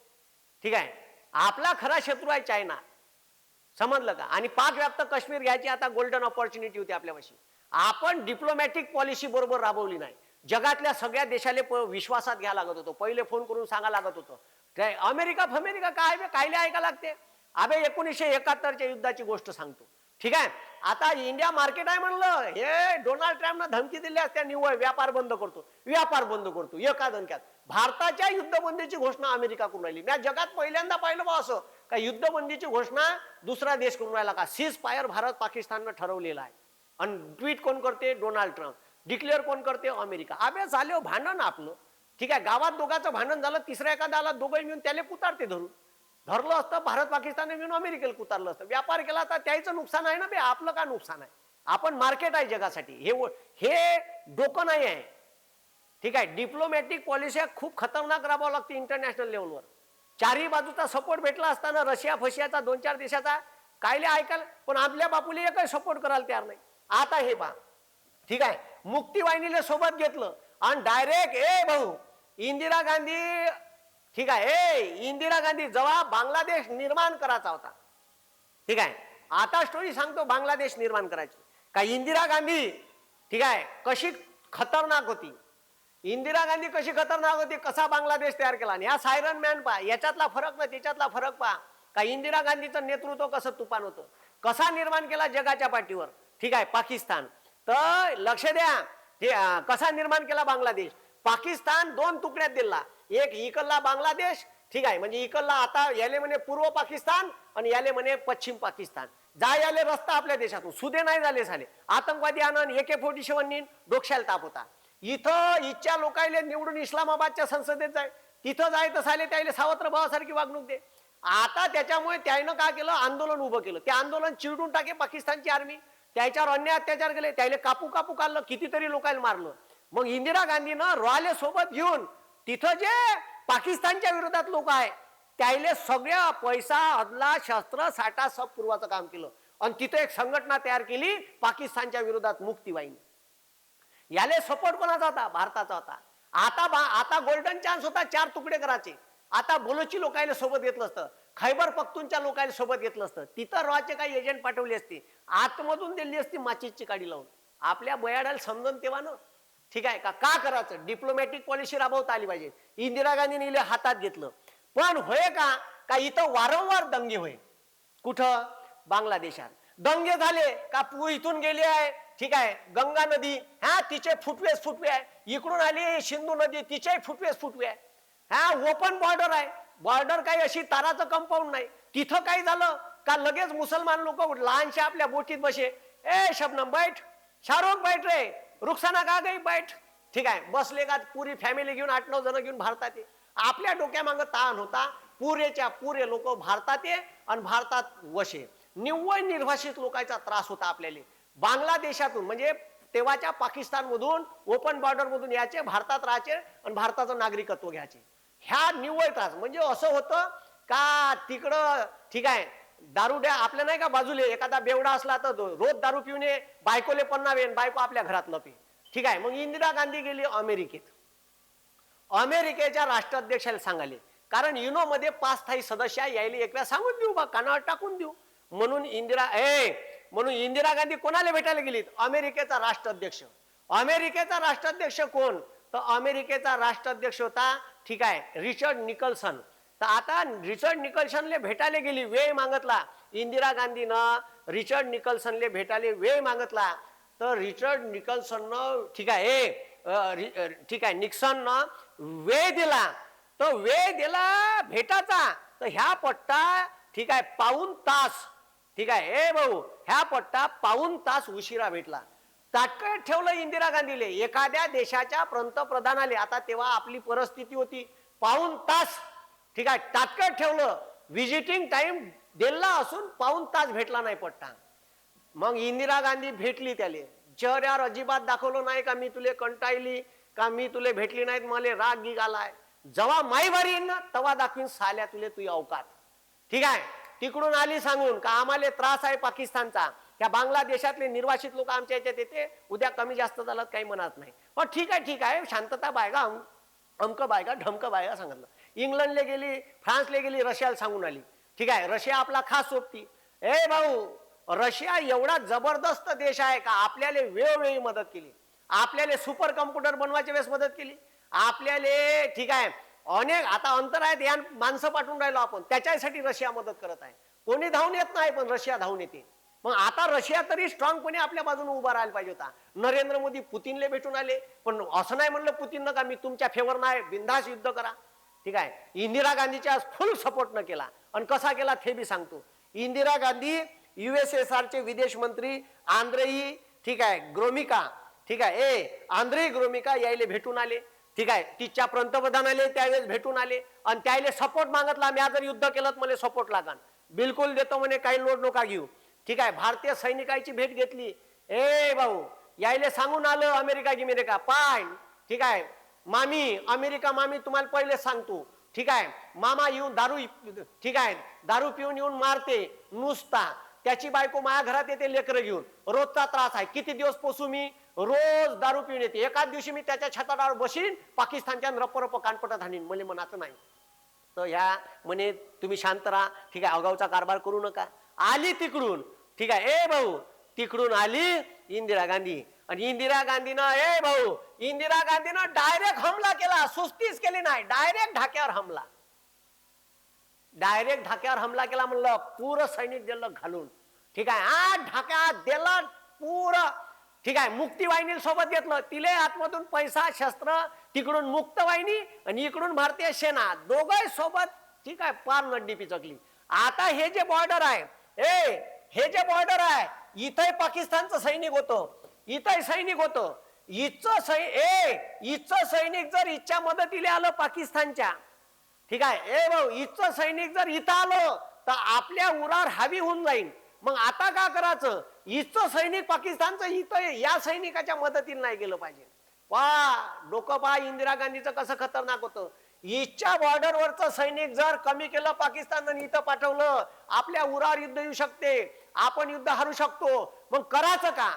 ठीक आहे, आपला खरा शत्रू आहे चायना. समजलं का? आणि पाक व्याप्त काश्मीर घ्यायची आता गोल्डन ऑपॉर्च्युनिटी होती आपल्यापाशी. आपण डिप्लोमॅटिक पॉलिसी बरोबर राबवली नाही. जगातल्या सगळ्या देशाला विश्वासात घ्यायला लागत होतं. पहिले फोन करून सांगा लागत होतं. अमेरिका काय बे? कायले ऐका लागते? अबे 1971च्या युद्धाची गोष्ट सांगतो. ठीक आहे, आता इंडिया मार्केट आहे म्हणलं, हे डोनाल्ड ट्रम्पनं धमकी दिली असत्या निव्वळ व्यापार बंद करतो, व्यापार बंद करतो. एका धमक्यात भारताच्या युद्धबंदीची घोषणा अमेरिका करून राहिली. मी जगात पहिल्यांदा पाहिलं बा असं का युद्धबंदीची घोषणा दुसरा देश करून राहिला का? सीज फायर भारत पाकिस्ताननं ठरवलेला आहे. आणि ट्विट कोण करते? Donald Trump. डिक्लेअर कोण करते? अमेरिका. अबे झाले भांडण आपलं. ठीक आहे, गावात दोघांचं भांडण झालं, तिसऱ्या एखाद्याला दोघं मिळून त्याला कुतारते धरून. धरलं असतं भारत पाकिस्तानने मिळून अमेरिकेला कुतारलं असतं. व्यापार केला तर त्याचं नुकसान आहे ना बे, आपलं का नुकसान आहे? आपण मार्केट आहे जगासाठी. हे डोकं नाही आहे. ठीक आहे, डिप्लोमॅटिक पॉलिसी खूप खतरनाक राबावं लागते इंटरनॅशनल लेवलवर. चारही बाजूचा सपोर्ट भेटला असताना रशिया फशियाचा 2-4 देशाचा कायले ऐकाल, पण आपल्या बापूला एकही सपोर्ट करायला तयार नाही. आता हे पहा, ठीक आहे, मुक्ती वाहिनीला सोबत घेतलं आणि डायरेक्ट भाऊ इंदिरा गांधी. ठीक आहे, इंदिरा गांधी जेव्हा बांगलादेश निर्माण करायचा होता. ठीक आहे, आता स्टोरी सांगतो बांगलादेश निर्माण करायची का. इंदिरा गांधी ठीक आहे कशी खतरनाक होती. इंदिरा गांधी कशी खतरनाक होती, कसा बांगलादेश तयार केला. आणि हा सायरन मॅन पहा, याच्यातला फरक ना त्याच्यातला फरक पहा. का इंदिरा गांधीचं नेतृत्व कसं तुफान होतं, कसा निर्माण केला जगाच्या पाठीवर. ठीक आहे, पाकिस्तान. तर लक्ष द्या, कसा निर्माण केला बांगलादेश. पाकिस्तान 2 तुकड्यात दिला. एक इकडला बांगलादेश, ठीक आहे, म्हणजे इकडला आता याले म्हणे पूर्व पाकिस्तान आणि याले म्हणे पश्चिम पाकिस्तान. याले रस्ता आपल्या देशातून सुदे नाही झाले झाले. आतंकवादी आनंद AK-47 डोक्याला ताप होता. इथं इच्छा लोकायले निवडून इस्लामाबादच्या संसदेत जाय, तिथं जाय तर साले त्याला सावत्र भावासारखी वागणूक दे. आता त्याच्यामुळे त्यानं काय केलं, आंदोलन उभं केलं. ते आंदोलन चिरडून टाके पाकिस्तानची आर्मी. त्याच्यावर अन्याय अत्याचार केले, त्याला कापू कापू काढलं, कितीतरी लोकांना मारलं. मग इंदिरा गांधीनं रॉयले सोबत घेऊन तिथं जे पाकिस्तानच्या विरोधात लोक आहे त्याले सगळ्या पैसा अदला शस्त्र साठा सब पुरवाचं काम केलं. आणि तिथे एक संघटना तयार केली पाकिस्तानच्या विरोधात मुक्ती वाहिनी. याले सपोर्ट कोणाचा होता? भारताचा होता. आता गोल्डन चान्स होता 4 तुकडे करायचे. आता बोलोची लोकांना सोबत घेतलं असतं, खैबर पख्तूनच्या लोकांना सोबत घेतलं असतं, तिथं रॉचे काही एजंट पाठवले असते, आतमधून दिली असती माचीची काडी लावून. आपल्या बयाडाला समजून तेव्हा ना. ठीक आहे का करायचं? डिप्लोमॅटिक पॉलिसी राबवता आली पाहिजे. इंदिरा गांधीने हातात घेतलं. पण होय का इथं वारंवार दंगे होय. कुठं? बांगलादेशात दंगे झाले का इथून गेले आहे. ठीक आहे, गंगा नदी तिचे फुटवे आहे. इकडून आली सिंधू नदी, तिचे फुटवे आहे. ओपन बॉर्डर आहे. बॉर्डर काही अशी ताराचं कंपाऊंड नाही. तिथं काय झालं का लगेच मुसलमान लोक लहानशा आपल्या बोटीत बसे. शबनम बैठ, शाहरुख बैठ रे, रुखसाना का गई बैठ. ठीक आहे, बसले का पुरी फॅमिली घेऊन 8-9 जण घेऊन भारतात ये. आपल्या डोक्यामागं ताण होता, पुरेच्या पुरे लोक भारतात ये आणि भारतात वशे. निव्वळ निर्वासित लोकांचा त्रास होता आपल्याला. बांगलादेशातून म्हणजे तेव्हाच्या पाकिस्तान मधून ओपन बॉर्डर मधून यायचे, भारतात राहायचे आणि भारताचं नागरिकत्व घ्यायचे. ह्या निव्वळ त्रास म्हणजे असं होतं का तिकडं ठीक आहे दारुड्या आपल्या नाही का बाजूले एखादा बेवडा असला तर रोज दारू पिऊन बायकोले पन्नावे बायको आपल्या घरात न पे. ठीक आहे, मग इंदिरा गांधी गेली अमेरिकेत. अमेरिकेच्या राष्ट्राध्यक्षाला सांगाले, कारण युनो मध्ये 5 स्थायी सदस्य यायले एक वेळा सांगून देऊ बा, कानावर टाकून देऊ. म्हणून इंदिरा गांधी कोणाला भेटायला गेलीत? अमेरिकेचा राष्ट्राध्यक्ष. अमेरिकेचा राष्ट्राध्यक्ष कोण? तर अमेरिकेचा राष्ट्राध्यक्ष होता ठीक आहे रिचर्ड निकल्सन. तर आता रिचर्ड निकल्सनले भेटायला गेली, वेळ मागितला इंदिरा गांधीनं. रिचर्ड निकल्सनले भेटायला वेळ मागितला तर रिचर्ड निकल्सननं ठीक आहे निक्सननं वेळ दिला. तो वेळ दिला भेटाचा तर ह्या पट्टा ठीक आहे पाऊण तास ठीक आहे भाऊ ह्या पट्टा पाऊण तास उशिरा भेटला. ताटकळत ठेवलं इंदिरा गांधीले, एखाद्या देशाच्या पंतप्रधानाले. आता तेव्हा आपली परिस्थिती होती पाऊण तास ठीक आहे ताटकळत ठेवलं. विजिटिंग टाइम दिला असून पाऊण तास भेटला नाही पट्टा. मग इंदिरा गांधी भेटली त्याले, चेहऱ्यावर अजिबात दाखवलं नाही का मी तुले कंटाळली का मी तुले भेटली नाहीत मला राग गिग आलाय. जेव्हा माई भारी येईन ना तेव्हा दाखवीन साल्या तुले तुझी अवकात. ठीक आहे, तिकडून आली सांगून का आम्हाला त्रास आहे पाकिस्तानचा, त्या बांगलादेशातले निर्वासित लोक आमच्या याच्यात येते, उद्या कमी जास्त झालं काही म्हणत नाही. पण ठीक आहे शांतता बायगा, अमक बायगा ढमक बायगा सांगितलं. इंग्लंडला गेली, फ्रान्सला गेली, रशियाला सांगून आली. ठीक आहे, रशिया आपला खास सोबती. ए भाऊ, रशिया एवढा जबरदस्त देश आहे का आपल्याला वेळोवेळी मदत केली. आपल्याला सुपर कम्प्युटर बनवायच्या वेळेस मदत केली. आपल्याला ठीक आहे अनेक आता अंतर आहेत या माणसं पाठवून राहिलो आपण, त्याच्यासाठी रशिया मदत करत आहे. कोणी धावून येत नाही पण रशिया धावून येते. मग आता रशिया तरी स्ट्रॉंगपणे आपल्या बाजूने उभा राहायला पाहिजे होता. नरेंद्र मोदी पुतीनले भेटून आले, पण असं नाही म्हणलं पुतीन का मी तुमच्या फेवर नाही, बिंदास युद्ध करा. ठीक आहे, इंदिरा गांधीच्या फुल सपोर्ट न केला. आणि कसा केला ते बी सांगतो. इंदिरा गांधी USSR चे विदेश मंत्री आंद्रेई ठीक आहे ग्रोमिका ठीक आहे आंद्रेई ग्रोमिका यायले भेटून आले. ठीक आहे, तिच्या पंतप्रधान आले त्यावेळेस भेटून आले आणि त्याला सपोर्ट मागितला. मी जर युद्ध केलं तर मला सपोर्ट लागन, बिलकुल देतो म्हणे, काही लोड नका घेऊ. ठीक आहे, भारतीय सैनिकांची भेट घेतली. ए भाऊ यायले सांगून आलं अमेरिका पाय ठीक आहे मामी अमेरिका मामी तुम्हाला पहिले सांगतो. ठीक आहे, मामा येऊन दारू ठीक आहे दारू पिऊन येऊन मारते नुसता. त्याची बायको माझ्या घरात येते लेकरं घेऊन, रोजचा त्रास आहे. किती दिवस पोसू मी, रोज दारू पिऊन येते. एकाच दिवशी मी त्याच्या छताडावर बसीन, पाकिस्तानच्या रप्प कानपटात हाणीन, मला म्हणाचं नाही. तर ह्या म्हणे तुम्ही शांत राहा. ठीक आहे, अगाऊचा कारभार करू नका. आली तिकडून. ठीक आहे, ए भाऊ तिकडून आली इंदिरा गांधी. आणि इंदिरा गांधीनं डायरेक्ट हमला केला, सुस्तीच केली नाही, डायरेक्ट ढाक्यावर हमला केला. म्हणलं पुरं सैनिक दिलं घालून. ठीक आहे, ढाक्यात दिलं पुरं. ठीक आहे, मुक्तीवाहिनी सोबत घेतलं, तिले आतमधून पैसा शस्त्र, तिकडून मुक्तवाहिनी आणि इकडून भारतीय सेना दोघे सोबत. ठीक आहे, पार नड्डी पिचकली. आता हे जे बॉर्डर आहे इथे पाकिस्तानचं सैनिक होतं, इथं सैनिक होतं. इथचं सैनिक जर इच्छा मदतीला आलं पाकिस्तानच्या. ठीक आहे, ए भाऊ इथचं सैनिक जर इथं आलं तर आपल्या उरावर हावी होऊन जाईल. मग आता का करायचं? इथचं सैनिक पाकिस्तानचं इथं या सैनिकाच्या मदतीला नाही गेलं पाहिजे. डोकं पहा इंदिरा गांधीचं कसं खतरनाक होतं. इथच्या बॉर्डरवरचं सैनिक जर कमी केलं पाकिस्ताननं इथं पाठवलं, आपल्या उरावर युद्ध येऊ शकते, आपण युद्ध हारू शकतो. मग करायचं का?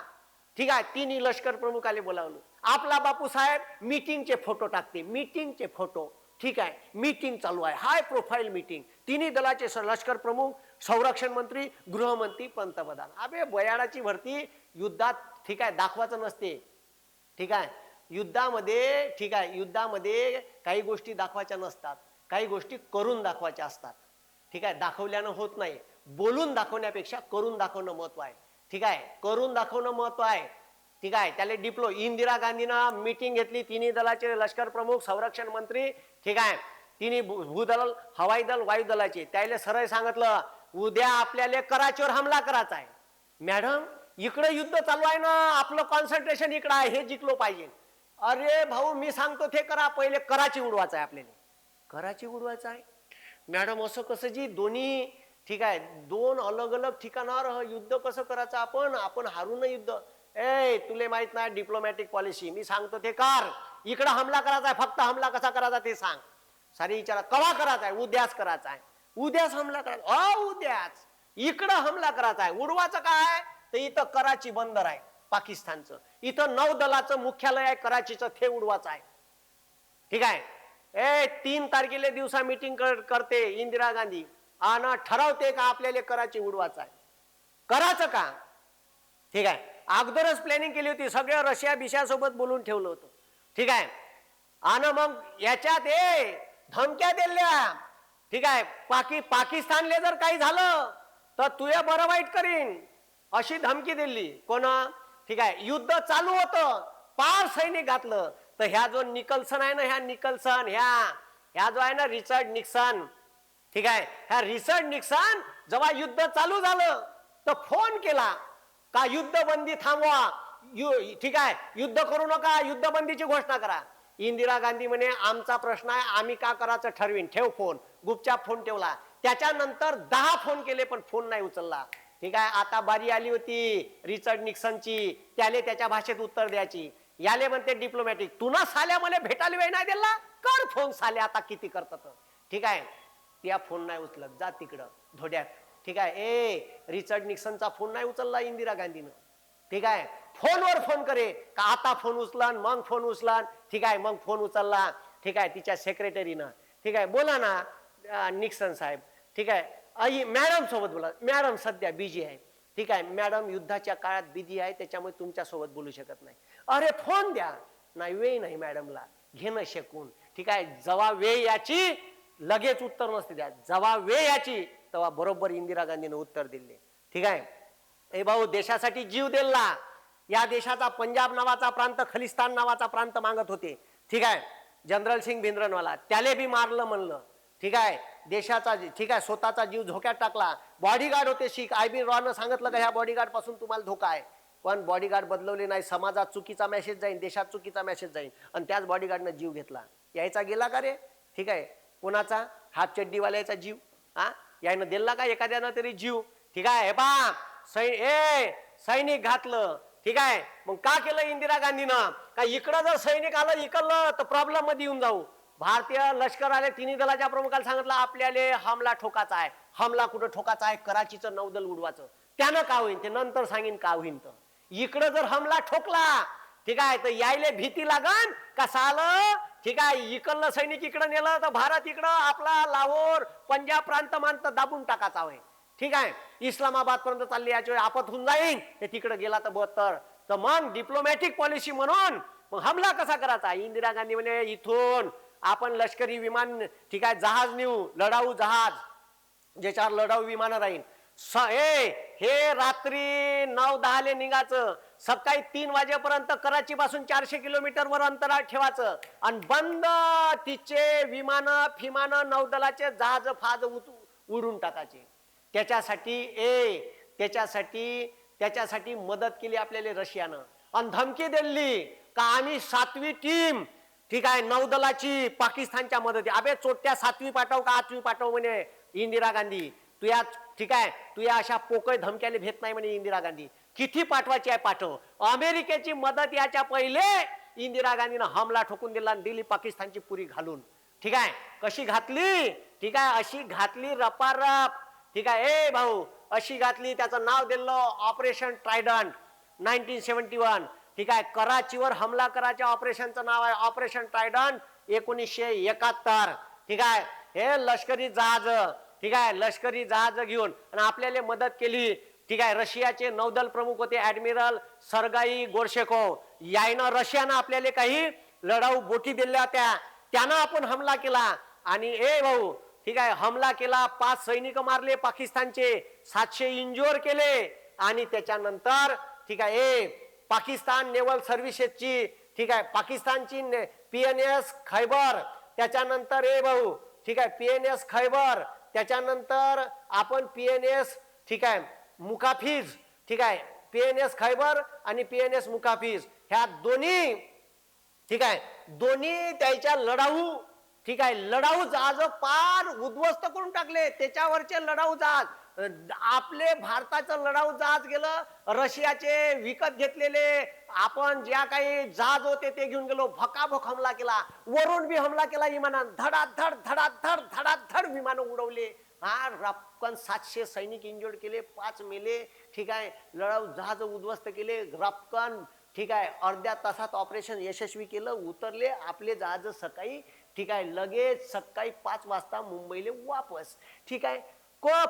ठीक आहे, तिन्ही लष्कर प्रमुखाले बोलावलं. आपला बापू साहेब मीटिंगचे फोटो टाकते, मीटिंगचे फोटो. ठीक आहे, मीटिंग चालू आहे, हाय प्रोफाईल मीटिंग. तिन्ही दलाचे लष्कर प्रमुख, संरक्षण मंत्री, गृहमंत्री, पंतप्रधान. अबे बयाडाची भरती युद्धात ठीक आहे दाखवायचं नसते. ठीक आहे, युद्धामध्ये काही गोष्टी दाखवायच्या नसतात, काही गोष्टी करून दाखवायच्या असतात. ठीक आहे, दाखवल्यानं होत नाही, बोलून दाखवण्यापेक्षा करून दाखवणं महत्व आहे. ठीक आहे, करून दाखवणं महत्व आहे. ठीक आहे, त्याला डिप्लो. इंदिरा गांधीनं मीटिंग घेतली, तिन्ही दलाचे लष्कर प्रमुख, संरक्षण मंत्री. ठीक आहे, तिन्ही भूदल, हवाई दल, वायू दलाचे. त्याला सरळ सांगितलं उद्या आपल्याला कराचीवर हमला करायचा आहे. मॅडम इकडे युद्ध चालू आहे ना, आपलं कॉन्सन्ट्रेशन इकडे आहे, हे जिंकलो पाहिजे. अरे भाऊ मी सांगतो ते करा, पहिले कराची उडवायचं आहे आपल्याला. कराची उडवायचं आहे मॅडम, असं कसं जी दोन्ही ठीक आहे, दोन अलग अलग ठिकाणावर युद्ध कसं करायचं, आपण हारू ना युद्ध. तुले माहित नाही डिप्लोमॅटिक पॉलिसी, मी सांगतो ते कर. इकडं हमला करायचा आहे, फक्त हमला कसा करायचा ते सांग. सारी विचारा कवा करायचा आहे, उद्याच करायचा आहे, उद्याच हमला करायचा, उद्याच इकडं हमला करायचा आहे. उडवायचं काय तर इथं कराची बंदर आहे पाकिस्तानचं, इथं नौदलाचं मुख्यालय आहे कराचीचं, ते उडवायचं आहे. ठीक आहे. 3 तारखेला दिवसा मीटिंग करते इंदिरा गांधी आणि ठरवते का आपल्याला कराची उडवायचं आहे. करायचं का? ठीक आहे. अगोदरच प्लॅनिंग केली होती, सगळ्या रशिया बिशिया सोबत बोलून ठेवलं होतं. ठीक आहे. आणि मग याच्यात धमक्या दिल्या. ठीक आहे. पाकिस्तानले जर काही झालं तर तुया बरं वाईट करीन अशी धमकी दिली. कोण? ठीक आहे. युद्ध चालू होतं, पार सैनिक घातलं. तर ह्या जो निकल्सन आहे ना, ह्या निकल्सन ह्या जो आहे ना रिचर्ड निक्सन, ठीक आहे, ह्या रिचर्ड निक्सन जेव्हा युद्ध चालू झालं तर फोन केला का युद्धबंदी थांबवा, ठीक आहे, युद्ध करू नका, युद्धबंदीची घोषणा करा. इंदिरा गांधी म्हणे आमचा प्रश्न आहे, आम्ही का करायचं ठरवीन, ठेव फोन. गुपचाप फोन ठेवला. त्याच्यानंतर 10 फोन केले पण फोन नाही उचलला. ठीक आहे. आता बारी आली होती रिचर्ड निक्सनची, त्याले त्याच्या भाषेत उत्तर द्यायची. याले म्हणते डिप्लोमॅटिक, तू ना साल्या मला भेटायला वेळ नाही दिला, कर फोन साल्या, आता किती करतात. ठीक आहे. त्या फोन नाही उचलत, जा तिकडं धोड्यात. ठीक आहे. रिचर्ड निक्सनचा फोन नाही उचलला इंदिरा गांधीनं. ठीक आहे. फोनवर फोन करे का आता फोन उचलन, मग फोन उचलन. ठीक आहे. मग फोन उचलला. ठीक आहे. तिच्या सेक्रेटरीनं, ठीक आहे, बोला ना निक्सन साहेब. ठीक आहे. मॅडम सोबत बोला, मॅडम सध्या बिझी आहे. ठीक आहे. मॅडम युद्धाच्या काळात बिझी आहे, त्याच्यामुळे तुमच्या सोबत बोलू शकत नाही. अरे फोन द्या. नाही, वेळ नाही मॅडमला, घेणं शकून. ठीक आहे. जेव्हा वेळ याची लगेच उत्तर नसते द्या, जेव्हा वेळ याची तेव्हा बरोबर इंदिरा गांधीने उत्तर दिले. ठीक आहे. भाऊ देशासाठी जीव दिला. या देशाचा पंजाब नावाचा प्रांत, खलिस्तान नावाचा प्रांत मागत होते. ठीक आहे. जनरल सिंग भिंद्रनवाला त्याले बी मारलं म्हणलं. ठीक आहे. देशाचा, ठीक आहे, स्वतःचा जीव धोक्यात टाकला. बॉडीगार्ड होते शीख, IB रॉनं सांगितलं का ह्या बॉडीगार्ड पासून तुम्हाला धोका आहे, पण बॉडीगार्ड बदलवले नाही. समाजात चुकीचा मेसेज जाईल, देशात चुकीचा मेसेज जाईल, आणि त्याच बॉडीगार्डनं जीव घेतला. यायचा गेला का रे? ठीक आहे. कोणाचा? हाफ चड्डीवाल्याचा जीव. यायनं दिला का एखाद्यानं तरी जीव? ठीक आहे. हे पा सैनिक घातलं. ठीक आहे. मग का केलं इंदिरा गांधीनं? का इकडं जर सैनिक आलं इकडलं तर प्रॉब्लेम मध्ये येऊन जाऊ. भारतीय लष्कर आले, तिन्ही दलाच्या प्रमुखाला सांगितलं आपल्याला हमला ठोकाचा आहे. हमला कुठं ठोकाचा आहे? कराचीचं नौदल उडवायचं. त्यानं का होईन ते नंतर सांगेन का होईन. तर इकडं जर हमला ठोकला, ठीक आहे, तर यायले भीती लागन का सालं, ठीक आहे, इकडलं सैनिक इकडं नेलं तर भारत इकडं आपला लाहोर पंजाब प्रांत मानत दाबून टाकाचा होय. ठीक आहे. इस्लामाबाद पर्यंत चालली, याच्या वेळी आपत होऊन जाईन. हे तिकडे गेला तर बत्तर. तर मग डिप्लोमॅटिक पॉलिसी म्हणून मग हमला कसा करायचा? इंदिरा गांधी म्हणे इथून आपण लष्करी विमान, ठीक आहे, जहाज नेऊ, लढाऊ जहाज, ज्याच्यावर लढाऊ विमानं राहील. हे रात्री 9-10 ले निघायचं, सकाळी 3 वाजेपर्यंत कराची पासून 400 किलोमीटर वर अंतराळ ठेवायचं, आणि बंद तिचे विमानं फिमानं नौदलाचे जहाज फाज उडून टाकायचे. त्याच्यासाठी मदत केली आपल्याला रशियानं, आणि धमकी दिली का आम्ही 7वी टीम, ठीक आहे, नौदलाची पाकिस्तानच्या मदती. अबे चोट्या 7वी पाठव का 8वी पाठव म्हणे इंदिरा गांधी. तू या, ठीक आहे, तू या अशा पोकळ धमक्याने भेट नाही म्हणे इंदिरा गांधी. किती पाठवायची आहे पाठव. अमेरिकेची मदत याच्या पहिले इंदिरा गांधीनं हमला ठोकून दिला आणि दिली पाकिस्तानची पुरी घालून. ठीक आहे. कशी घातली? ठीक आहे, अशी घातली रपारप. ठीक आहे. भाऊ अशी घातली, त्याचं नाव दिलं ऑपरेशन ट्रायडंट 1971. ठीक आहे. कराचीवर हमला करायच्या ऑपरेशनचं नाव आहे ऑपरेशन ट्रायडंट 1971. ठीक आहे. हे लष्करी जहाज, ठीक आहे, लष्करी जहाज घेऊन आणि आपल्याला मदत केली. ठीक आहे. रशियाचे नौदल प्रमुख होते ऍडमिरल सर्गाई गोरशेकोव. यायनं रशियानं आपल्याला काही लढाऊ बोटी दिल्या होत्या, त्यानं आपण हमला केला. आणि भाऊ, ठीक आहे, हमला केला, 5 सैनिक मारले पाकिस्तानचे, 700 इंज्युअर केले. आणि त्याच्यानंतर, ठीक आहे, पाकिस्तान नेव्हल सर्व्हिसेसची, ठीक आहे, पाकिस्तानची PNS खैबर, त्याच्यानंतर भाऊ, ठीक आहे, PNS खैबर, त्याच्यानंतर आपण PNS, ठीक आहे, मुकाफिज, ठीक आहे, PNS खैबर आणि PNS मुकाफिज, ह्या दोन्ही ठीक आहे, दोन्ही त्याच्या लढाऊ, ठीक आहे, लढाऊ जहाज पार उद्ध्वस्त करून टाकले. त्याच्यावरचे लढाऊ जहाज, आपले भारताचं लढाऊ जहाज गेलं, रशियाचे विकत घेतलेले आपण ज्या काही जहाज होते ते घेऊन गेलो, भकाभक हमला केला, वरून बी हमला केला विमानानं, धडाधड धडाधड धडाधड विमानं उडवले. हा रपकन 700 सैनिक इंजर्ड केले, 5 मेले. ठीक आहे, लढाऊ जहाज उद्ध्वस्त केले रपकन. ठीक आहे, अर्ध्या तासात ऑपरेशन यशस्वी केलं, उतरले आपले जहाज सकाळी. ठीक आहे, लगेच सकाळी 5 वाजता मुंबईला वापस. ठीक आहे,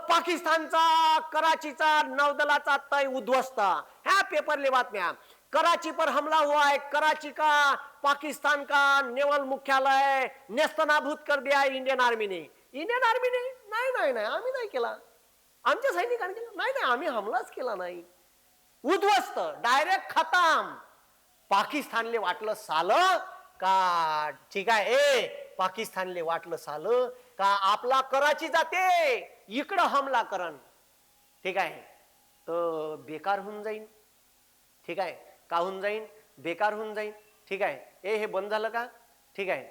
पाकिस्तानचा कराचीचा नौदलाचा तय उद्ध्वस्त. ह्या पेपरले बातम्या, कराची पर हमला हुआ है, कराची का पाकिस्तान का नेवल मुख्यालय नेस्तनाबूत कर दिया है इंडियन आर्मी ने. इंडियन आर्मी ने नाही नाही नाही, आम्ही नाही केला, आमच्या सैनिकांनी केला नाही नाही, आम्ही हमलाच केला नाही. उद्ध्वस्त, डायरेक्ट खतम. पाकिस्तानले वाटलं सालं का, ठीक आहे, पाकिस्तानले वाटलं सालं का आपला कराची जाते इकडं हमला करण. ठीक आहे, तर बेकार होऊन जाईन. ठीक आहे, का होऊन जाईन, बेकार होऊन जाईन. ठीक आहे, हे बंद झालं का. ठीक आहे,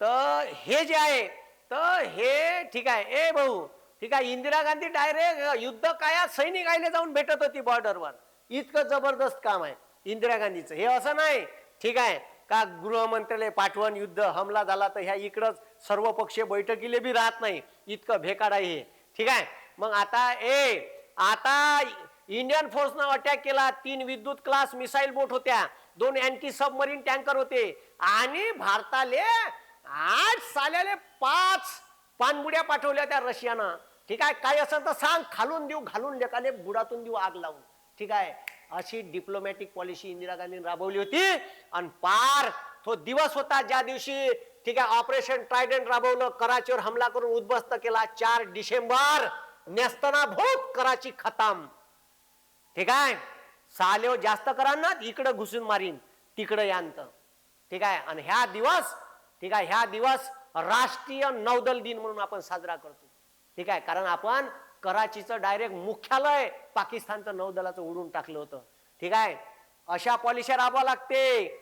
तर हे जे आहे, तर हे ठीक आहे, भाऊ, ठीक आहे, इंदिरा गांधी डायरेक्ट युद्ध काळात सैनिक आले जाऊन भेटत होती बॉर्डरवर. इतकं जबरदस्त काम आहे इंदिरा गांधीचं. हे असं नाही, ठीक आहे, का गृहमंत्र्यालय पाठवण, युद्ध हमला झाला तर ह्या इकडंच सर्वपक्षीय बैठकीले बी राहत नाही, इतकं भेकाड आहे हे. ठीक आहे, मग आता इंडियन फोर्सनं अटॅक केला. 3 विद्युत क्लास मिसाईल बोट होत्या, 2 अँटी सबमरीन टँकर होते, आणि भारताले 8 साल्याले 5 पाणबुड्या पाठवल्या त्या रशियानं. ठीक आहे, काय असं तर सांग, खालून देऊ, घालून लेकाले बुडातून देऊ आग लावून. ठीक आहे, अशी डिप्लोमॅटिक पॉलिसी इंदिरा गांधींनी राबवली होती. आणि पार तो दिवस होता ज्या दिवशी, ठीक आहे, ऑपरेशन ट्रायडंट राबवलं, कराचीवर हमला करून उद्ध्वस्त केला. 4 डिसेंबर, नेस्तनाभूत कराची खतम. ठीक आहे, सालेव जास्त करा ना, इकडं घुसून मारीन, तिकडं यांत. ठीक आहे, आणि ह्या दिवस, ठीक आहे, ह्या दिवस राष्ट्रीय नौदल दिन म्हणून आपण साजरा करतो. ठीक आहे, कारण आपण कराचीचं डायरेक्ट मुख्यालय पाकिस्तानचं नौदलाचं उडून टाकलं होतं. ठीक आहे, अशा पॉलिसी राबवा लागते.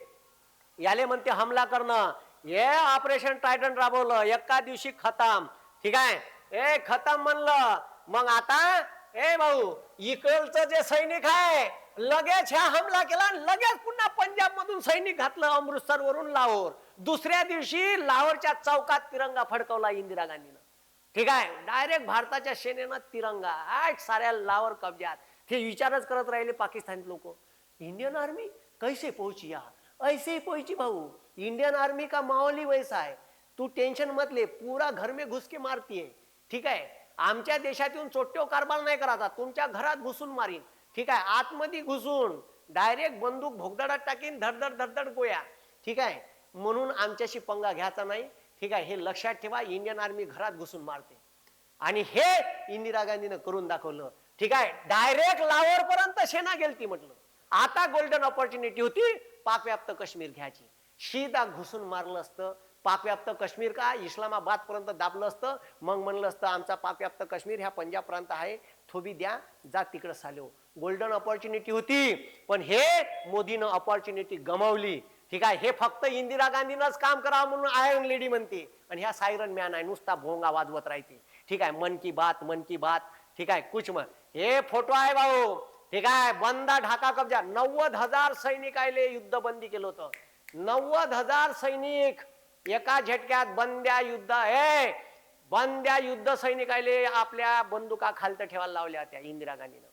याले म्हणते हमला करणं. हे ऑपरेशन ट्रायडंट राबवलं, एका दिवशी खतम. ठीक आहे, खतम म्हणलं. मग आता भाऊ, इकडचं जे सैनिक आहे लगेच ह्या हमला केला, लगेच पुन्हा पंजाब मधून सैनिक घातलं अमृतसर वरून लाहोर. दुसऱ्या दिवशी लाहोरच्या चौकात तिरंगा फडकवला इंदिरा गांधीनं. ठीक आहे, डायरेक्ट भारताच्या सेनेनं तिरंगा 8 साऱ्या लाहोर कब्जात. ते विचारच करत राहिले पाकिस्तानी लोक, इंडियन आर्मी कैसे पहुंची यहाँ, ऐसे ही पहुंची भाऊ. इंडियन आर्मी का माहौल ही वैसा है, तू टेंशन मत ले, पूरा घर में घुस के मारती है. ठीक आहे, आमच्या देशात येऊन चोट्यो कारभार नाही करायचा, तुमच्या घरात घुसून मारीन. ठीक आहे, आतमध्ये घुसून डायरेक्ट बंदूक भोगदडात टाकीन, धडधड धडधड गोया. ठीक आहे, म्हणून आमच्याशी पंगा घ्यायचा नाही. ठीक आहे, हे लक्षात ठेवा, इंडियन आर्मी घरात घुसून मारते. आणि हे इंदिरा गांधीनं करून दाखवलं. ठीक आहे, डायरेक्ट लाहोर पर्यंत सेना गेलती. म्हटलं आता गोल्डन ऑपॉर्च्युनिटी होती पाकव्याप्त काश्मीर घ्यायची. सीधा घुसून मारलं असतं पाकव्याप्त काश्मीर, का इस्लामाबाद पर्यंत दाबलं असतं. मग म्हणलं असतं आमचा पाकव्याप्त काश्मीर ह्या पंजाब प्रांत आहे, थोबी द्या, जा तिकडे सालेव. गोल्डन ऑपॉर्च्युनिटी होती, पण हे मोदीनं ऑपॉर्च्युनिटी गमावली. ठीक आहे, हे फक्त इंदिरा गांधीनंच काम करावं म्हणून आयरन लेडी म्हणते, आणि ह्या सायरन मॅन आहे, नुसता भोंगा वाजवत राहते. ठीक आहे, मन की बात, मन की बात. ठीक आहे, कुछ मत. हे फोटो आहे भाऊ. ठीक आहे, बंदा ढाका कब्जा. 90,000 सैनिक आले, युद्धबंदी केलं होतं. 90,000 सैनिक एका झटक्यात बंद्या युद्ध, बंद्या युद्ध सैनिक आले, आपल्या बंदुका खालत ठेवायला लावल्या होत्या इंदिरा गांधीनं.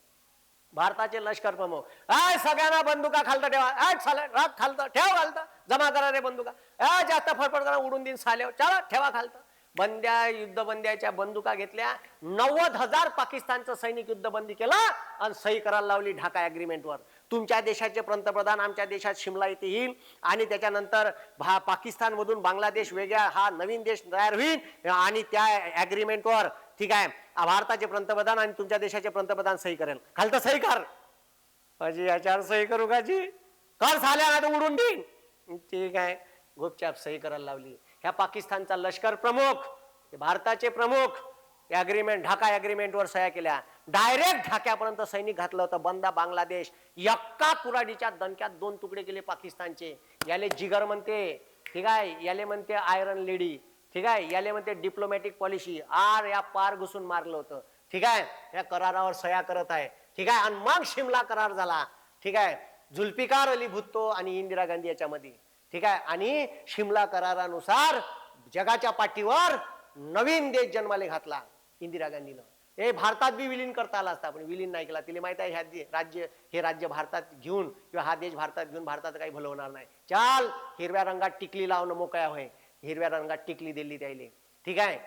भारताचे लष्कर प्रमुख, सगळ्यांना बंदुका खालत ठेवा, खालत ठेव, खालत जमा करा रे बंदुका, जास्त फडफड करा, उडून दिन सालेव, चला ठेवा खालत. बंद्या युद्धबंद्याच्या बंदुका घेतल्या. 90,000 पाकिस्तानचं सैनिक युद्धबंदी केला आणि सही करायला लावली ढाका अग्रीमेंटवर. तुमच्या देशाचे पंतप्रधान आमच्या देशात शिमला येथे येईल, आणि त्याच्यानंतर पाकिस्तान मधून बांगलादेश वेगळा हा नवीन देश तयार होईल, आणि त्या अग्रीमेंटवर, ठीक आहे, भारताचे पंतप्रधान आणि तुमच्या देशाचे पंतप्रधान सही करेल. खालत सही कर, माझी याच्यावर सही करू का जी, कर साल्या ना उडून देईन. ठीक आहे, गुपचाप सही करायला लावली. ह्या पाकिस्तानचा लष्कर प्रमुख, भारताचे प्रमुख, ॲग्रीमेंट, ढाका ॲग्रीमेंटवर सह्या केल्या, डायरेक्ट ढाक्यापर्यंत सैनिक घातलं होतं. बंदा बांगलादेश यक्का कुराडीच्या दणक्यात 2 तुकडे केले पाकिस्तानचे. याले जिगर म्हणते, ठीक आहे, याले म्हणते आयरन लेडी, ठीक आहे, याले म्हणते डिप्लोमॅटिक पॉलिसी. या पार घुसून मारलं होतं, ठीक आहे. या करारावर सह्या करत आहे, ठीक आहे. आणि मग शिमला करार झाला, ठीक आहे. जुल्फिकार अली भुत्तो आणि इंदिरा गांधी याच्यामध्ये, ठीक आहे. आणि शिमला करारानुसार जगाच्या पाठीवर नवीन देश जन्माले घातला इंदिरा गांधीनं. हे भारतात बी विलीन करता आला असता, पण विलीन नाही केला. तिला माहित आहे हे राज्य भारतात घेऊन किंवा हा देश भारतात घेऊन भारतात काही भलं होणार नाही. चाल हिरव्या रंगात टिकली लावणं मोकळ्या होय, हिरव्या रंगात टिकली दिली त्याले, ठीक आहे.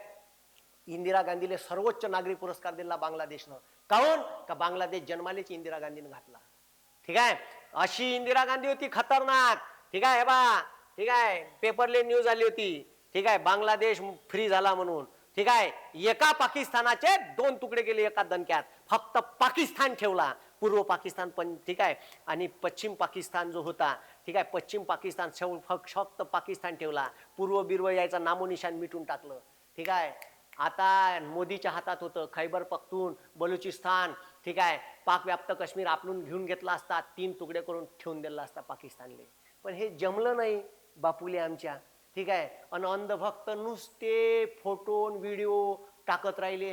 इंदिरा गांधीला सर्वोच्च नागरी पुरस्कार दिला बांगलादेशनं. काऊन का बांगलादेश जन्मालेच इंदिरा गांधीनं घातला, ठीक आहे. अशी इंदिरा गांधी होती खतरनाक, ठीक आहे. ठीक आहे, पेपरले न्यूज आली होती, ठीक आहे, बांगलादेश फ्री झाला म्हणून, ठीक आहे. एका पाकिस्तानाचे 2 तुकडे केले एका दणक्यात. फक्त पाकिस्तान ठेवला, पूर्व पाकिस्तान पण, ठीक आहे. आणि पश्चिम पाकिस्तान जो होता, ठीक आहे, पश्चिम पाकिस्तान फक्त पाकिस्तान ठेवला. पूर्व बिर्व यायचा नामोनिशान मिटून टाकलं, ठीक आहे. आता मोदीच्या हातात होतं खैबर पख्तून, बलुचिस्तान, ठीक आहे, पाक व्याप्त काश्मीर आपण घेऊन घेतला असता, 3 तुकडे करून ठेवून दिला असता पाकिस्तानले. पण हे जमलं नाही बापूले आमच्या, ठीक आहे. अन अंधभक्त नुसते फोटो व्हिडिओ टाकत राहिले.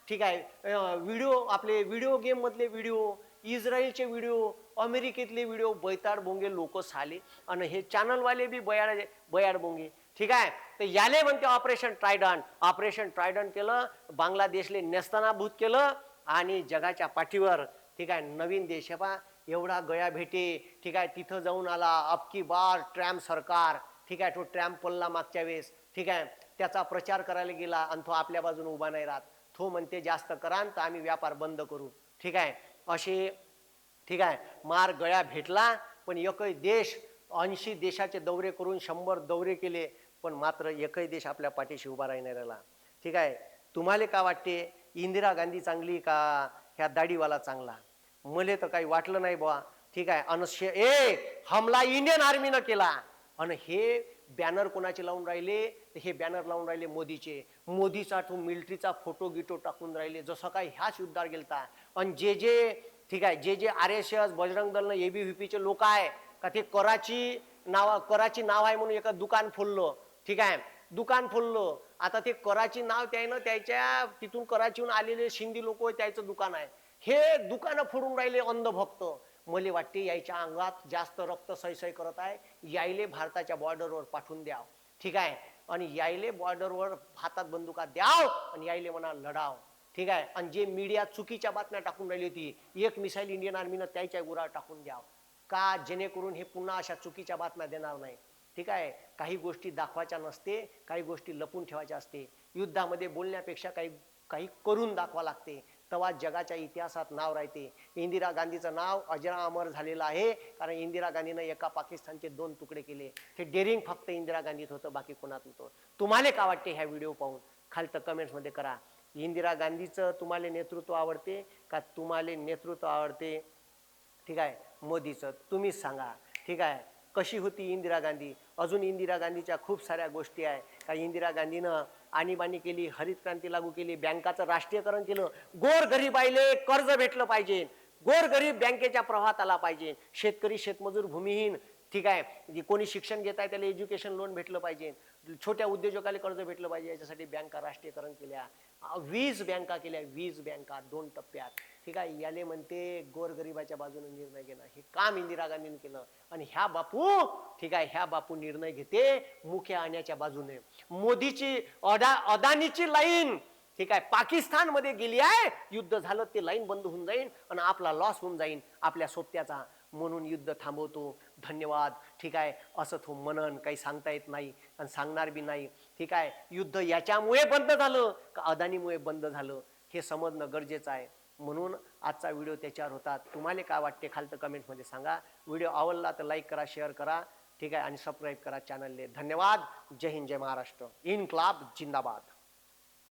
ठीक आहे, व्हिडिओ, आपले व्हिडिओ गेम मधले व्हिडिओ, इस्रायलचे व्हिडिओ, अमेरिकेतले व्हिडिओ, बैताड बोंगे लोक साले. आणि हे चॅनलवाले बी बयाड बोंगे, ठीक आहे. तर याले म्हणते ऑपरेशन ट्रायडंट. ऑपरेशन ट्रायडंट केलं, बांगलादेशले नेस्तनाभूत केलं आणि जगाच्या पाठीवर, ठीक आहे, नवीन देश. एवढा गया भेटे, ठीक आहे, तिथं जाऊन आला. अबकी बार ट्रॅम्प सरकार, ठीक आहे, तो ट्रॅम्प पडला मागच्या वेळेस, ठीक आहे. त्याचा प्रचार करायला गेला आणि तो आपल्या बाजूने उभा नाही राहत. तो म्हणते जास्त करान तर आम्ही व्यापार बंद करू, ठीक आहे. असे, ठीक आहे, मार गळ्या भेटला. पण एकही देश, 80 देशाचे दौरे करून 100 दौरे केले, पण मात्र एकही देश आपल्या पाठीशी उभा राहणार राहिला, ठीक आहे. तुम्हाला काय वाटते, इंदिरा गांधी चांगली का ह्या दाढीवाला चांगला? मले तर काही वाटलं नाही बुवा, ठीक आहे. हमला इंडियन आर्मीनं केला. आणि हे बॅनर कोणाचे लावून राहिले? हे बॅनर लावून राहिले मोदीचे. मोदीचा तो मिलिटरीचा फोटो गिटो टाकून राहिले, जसं काय ह्याच युद्धावर गेलता. आणि जे, ठीक आहे, जे RSS बजरंग दलनं ABVPचे लोक आहे का, ते कराची नाव आहे म्हणून एका दुकान फोडलं, ठीक आहे, दुकान फोडलं. आता ते कराची नाव त्यानं त्याच्या तिथून कराचीहून आलेले सिंधी लोक त्याचं दुकान आहे. हे दुकानं फोडून राहिले अंधभक्त. मला वाटते याच्या अंगात जास्त रक्त सैसै करत आहे. यायले भारताच्या बॉर्डरवर पाठवून द्याव, ठीक आहे. आणि यायले बॉर्डरवर हातात बंदुका द्याव आणि यायले म्हणा लढाव, ठीक आहे. आणि जे मीडिया चुकीच्या बातम्या टाकून राहिली होती, एक मिसाईल इंडियन आर्मीनं त्याच्या गुरावर टाकून द्याव का, जेणेकरून हे पुन्हा अशा चुकीच्या बातम्या देणार नाही, ठीक आहे. काही गोष्टी दाखवायच्या नसते, काही गोष्टी लपून ठेवायच्या असते. युद्धामध्ये बोलण्यापेक्षा काही करून दाखवा लागते, तेव्हा जगाच्या इतिहासात नाव राहते. इंदिरा गांधीचं नाव अजरामर झालेलं आहे, कारण इंदिरा गांधीनं एका पाकिस्तानचे 2 तुकडे केले. हे डेअरिंग फक्त इंदिरा गांधीत होतं, बाकी कोणात नव्हतं. तुम्हाला काय वाटते ह्या व्हिडिओ पाहून? खालतं कमेंट्समध्ये करा. इंदिरा गांधीचं तुम्हाला नेतृत्व आवडते का तुम्हाला नेतृत्व आवडते, ठीक आहे, मोदीचं? तुम्हीच सांगा, ठीक आहे. कशी होती इंदिरा गांधी? अजून इंदिरा गांधीच्या खूप साऱ्या गोष्टी आहे का. इंदिरा गांधीनं आणीबाणी केली, हरित क्रांती लागू केली, बँकाचं राष्ट्रीयकरण केलं, गोरगरीबाईले कर्ज भेटलं पाहिजे, गोरगरीब बँकेच्या प्रवाहात आला पाहिजे, शेतकरी शेतमजूर भूमिहीन, ठीक आहे, कोणी शिक्षण घेत आहे त्याला एज्युकेशन लोन भेटलं पाहिजे, छोट्या उद्योजकाला कर्ज भेटलं पाहिजे, याच्यासाठी बँका राष्ट्रीयकरण केल्या. 20 बँका केल्या, 20 बँका 2 टप्प्यात, ठीक आहे. याले म्हणते गोरगरिबाच्या बाजूने निर्णय घेणं. हे काम इंदिरा गांधीने केलं. आणि ह्या बापू, ठीक आहे, ह्या बापू निर्णय घेते मुख्य आणण्याच्या बाजूने. मोदीची अदानीची लाईन, ठीक आहे, पाकिस्तान मध्ये गेली आहे. युद्ध झालं, ते लाईन बंद होऊन जाईल आणि आपला लॉस होऊन जाईल आपल्या सोबत्याचा, म्हणून युद्ध थांबवतो, धन्यवाद, ठीक आहे. असं तो म्हणन, काही सांगता येत नाही आणि सांगणार बी नाही, ठीक आहे. युद्ध याच्यामुळे बंद झालं का अदानीमुळे बंद झालं हे समजणं गरजेचं आहे. म्हणून आजचा व्हिडिओ त्याच्यावर होता. तुम्हाला काय वाटते खालतं कमेंटमध्ये सांगा. व्हिडिओ आवडला तर लाईक करा, शेअर करा, ठीक आहे, आणि सबस्क्राईब करा चॅनलले. धन्यवाद. जय हिंद, जय महाराष्ट्र. इन्क्लाब जिंदाबाद.